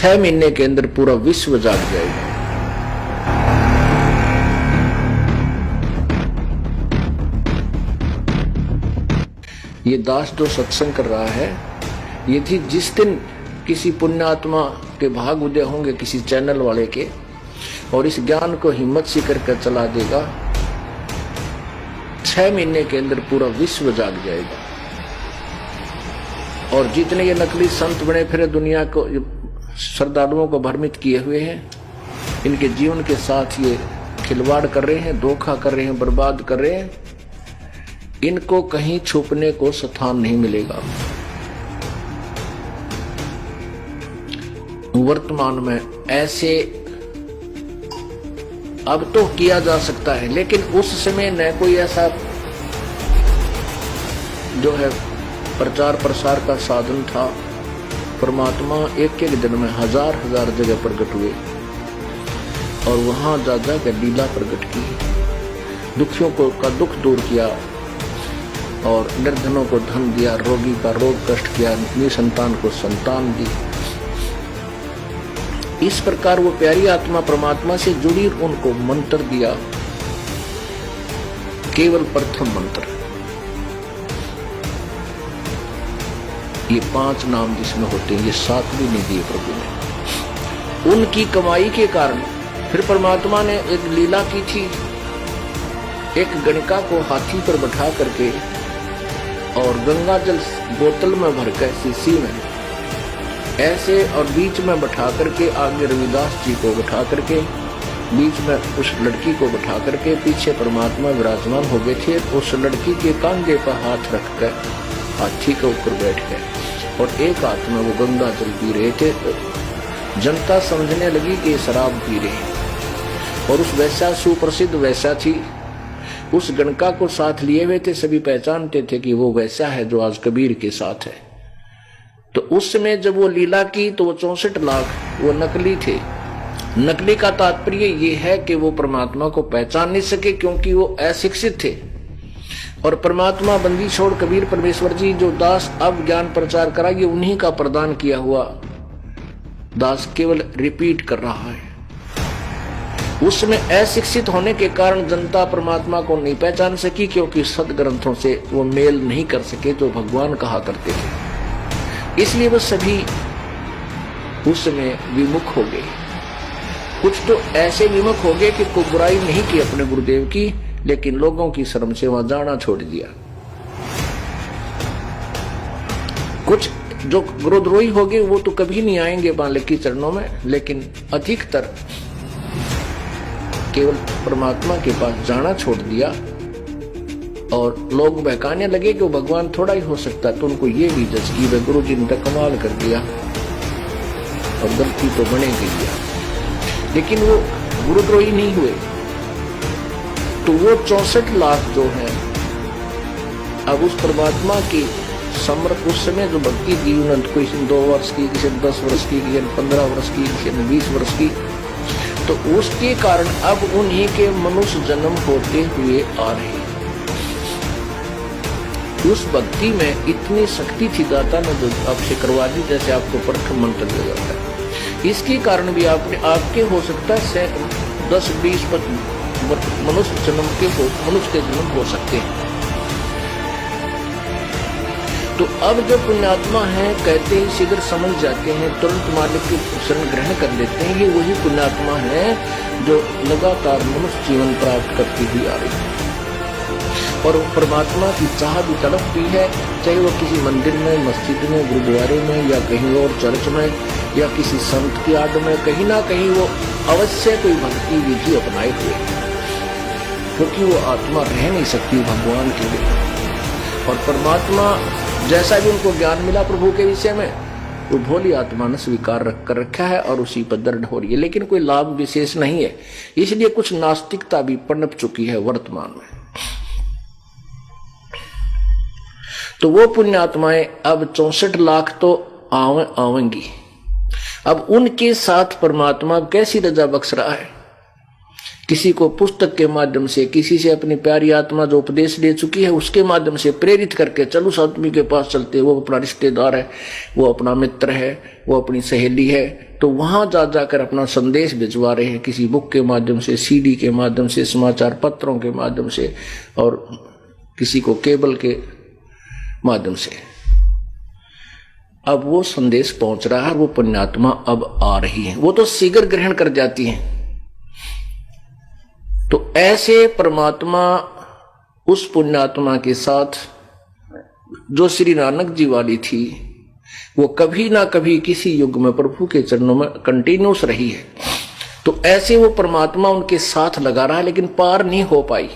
6 महीने के अंदर पूरा विश्व जाग जाएगा। ये दास जो सत्संग कर रहा है, ये थी जिस दिन किसी पुण्यात्मा के भाग उदय होंगे किसी चैनल वाले के, और इस ज्ञान को हिम्मत से करके चला देगा, 6 महीने के अंदर पूरा विश्व जाग जाएगा। और जितने ये नकली संत बने फिर दुनिया को श्रद्धालुओं को भ्रमित किए हुए हैं, इनके जीवन के साथ ये खिलवाड़ कर रहे हैं, धोखा कर रहे हैं, बर्बाद कर रहे हैं, इनको कहीं छुपने को स्थान नहीं मिलेगा। वर्तमान में ऐसे अब तो किया जा सकता है, लेकिन उस समय न कोई ऐसा जो है प्रचार प्रसार का साधन था। परमात्मा एक एक दिन में हजार हजार जगह प्रकट हुए और वहां जा जाकर लीला प्रकट की, दुखियों को का दुख दूर किया और निर्धनों को धन दिया, रोगी का रोग कष्ट किया, निसंतान को संतान दी। इस प्रकार वो प्यारी आत्मा परमात्मा से जुड़ी, उनको मंत्र दिया, केवल प्रथम मंत्र। ये 5 नाम जिसमें होते हैं, ये 7 भी नहीं दिए प्रभु ने। उनकी कमाई के कारण फिर परमात्मा ने एक लीला की थी, एक गणिका को हाथी पर बैठा करके और गंगा जल बोतल में भरकर शीशी में ऐसे, और बीच में बैठा करके आगे रविदास जी को बैठा करके, बीच में उस लड़की को बैठा करके, पीछे परमात्मा विराजमान हो गए थे। उस लड़की के कंधे पर हाथ रखकर हाथी के ऊपर बैठ गए और एक हाथ में वो गंगा जल पी रहे थे। जनता समझने लगी कि शराब पी रहे हैं, और उस वैसा सुप्रसिद्ध वैसा थी, उस गणका को साथ लिए हुए थे, सभी पहचानते थे कि वो वैसा है जो आज कबीर के साथ है। तो उस समय जब वो लीला की तो वो 64 लाख वो नकली थे। नकली का तात्पर्य ये है कि वो परमात्मा को पहचान नहीं सके क्योंकि वो अशिक्षित थे। और परमात्मा बंदी छोड़ कबीर परमेश्वर जी जो दास अब ज्ञान प्रचार करा, ये उन्हीं का प्रदान किया हुआ दास केवल रिपीट कर रहा है। उस समय अशिक्षित होने के कारण जनता परमात्मा को नहीं पहचान सकी, क्योंकि सदग्रंथों से वो मेल नहीं कर सके जो भगवान कहा करते थे। इसलिए वो सभी उस समय विमुख हो गए। कुछ तो ऐसे विमुख हो गए कि कोई बुराई नहीं की अपने गुरुदेव की, लेकिन लोगों की शर्म से वहां जाना छोड़ दिया। कुछ जो गुरुद्रोही हो गए वो तो कभी नहीं आएंगे मालिक के चरणों में, लेकिन अधिकतर केवल परमात्मा के पास जाना छोड़ दिया। और लोग बहकाने लगे कि वो भगवान थोड़ा ही हो सकता है, तो उनको ये भी जज की वे गुरु जी ने तो कमाल कर दिया और गलती तो बनेगी दिया, लेकिन वो गुरुद्रोही नहीं हुए। तो वो 64 लाख जो है अब उस परमात्मा की समर्थ उस समय जो भक्ति की, उन्होंने कोई 2 वर्ष की, किसी 10 वर्ष की, किसी 15 वर्ष की, किसी 20 वर्ष की, तो उसके कारण अब उन्हीं के मनुष्य जन्म होते हुए आ रहे। उस भक्ति में इतनी शक्ति थी दाता ने जो आपसे करवा दी, जैसे आपको प्रथम मंत्र दिया जाता है। इसके कारण भी आपके हो सकता है 10-20 मनुष्य जन्म के जन्म हो सकते हैं। तो अब जो पुण्यात्मा है कहते ही शीघ्र समझ जाते हैं, तुरंत मालिक की शरण ग्रहण कर लेते हैं। ये वही पुण्यात्मा है जो लगातार मनुष्य जीवन प्राप्त करती हुई आ रही है और परमात्मा की चाह भी तड़पती है, चाहे वो किसी मंदिर में, मस्जिद में, गुरुद्वारे में या कहीं और चर्च में या किसी संत की आड़ में, कहीं ना कहीं वो अवश्य कोई भक्ति विधि अपनाए हुए, क्योंकि वो आत्मा रह नहीं सकती भगवान के लिए। और परमात्मा जैसा भी उनको ज्ञान मिला प्रभु के विषय में, वो भोली आत्मा ने स्वीकार कर रखा है और उसी पर दृढ़ हो रही है, लेकिन कोई लाभ विशेष नहीं है। इसलिए कुछ नास्तिकता भी पनप चुकी है वर्तमान में। तो वो पुण्यात्माएं अब 64 लाख तो आवेंगी। अब उनके साथ परमात्मा कैसी रजा बख्श रहा है किसी को पुस्तक के माध्यम से, किसी से अपनी प्यारी आत्मा जो उपदेश ले चुकी है उसके माध्यम से प्रेरित करके चलो उस आदमी के पास चलते, वो अपना रिश्तेदार है, वो अपना मित्र है, वो अपनी सहेली है, तो वहां जा जाकर अपना संदेश भिजवा रहे हैं किसी बुक के माध्यम से, सीडी के माध्यम से, समाचार पत्रों के माध्यम से और किसी को केबल के माध्यम से। अब वो संदेश पहुंच रहा है, वो पुण्यात्मा अब आ रही है, वो तो शीघ्र ग्रहण कर जाती हैं। तो ऐसे परमात्मा उस पुण्यात्मा के साथ जो श्री नानक जी वाली थी, वो कभी ना कभी किसी युग में प्रभु के चरणों में कंटिन्यूस रही है। तो ऐसे वो परमात्मा उनके साथ लगा रहा है, लेकिन पार नहीं हो पाई।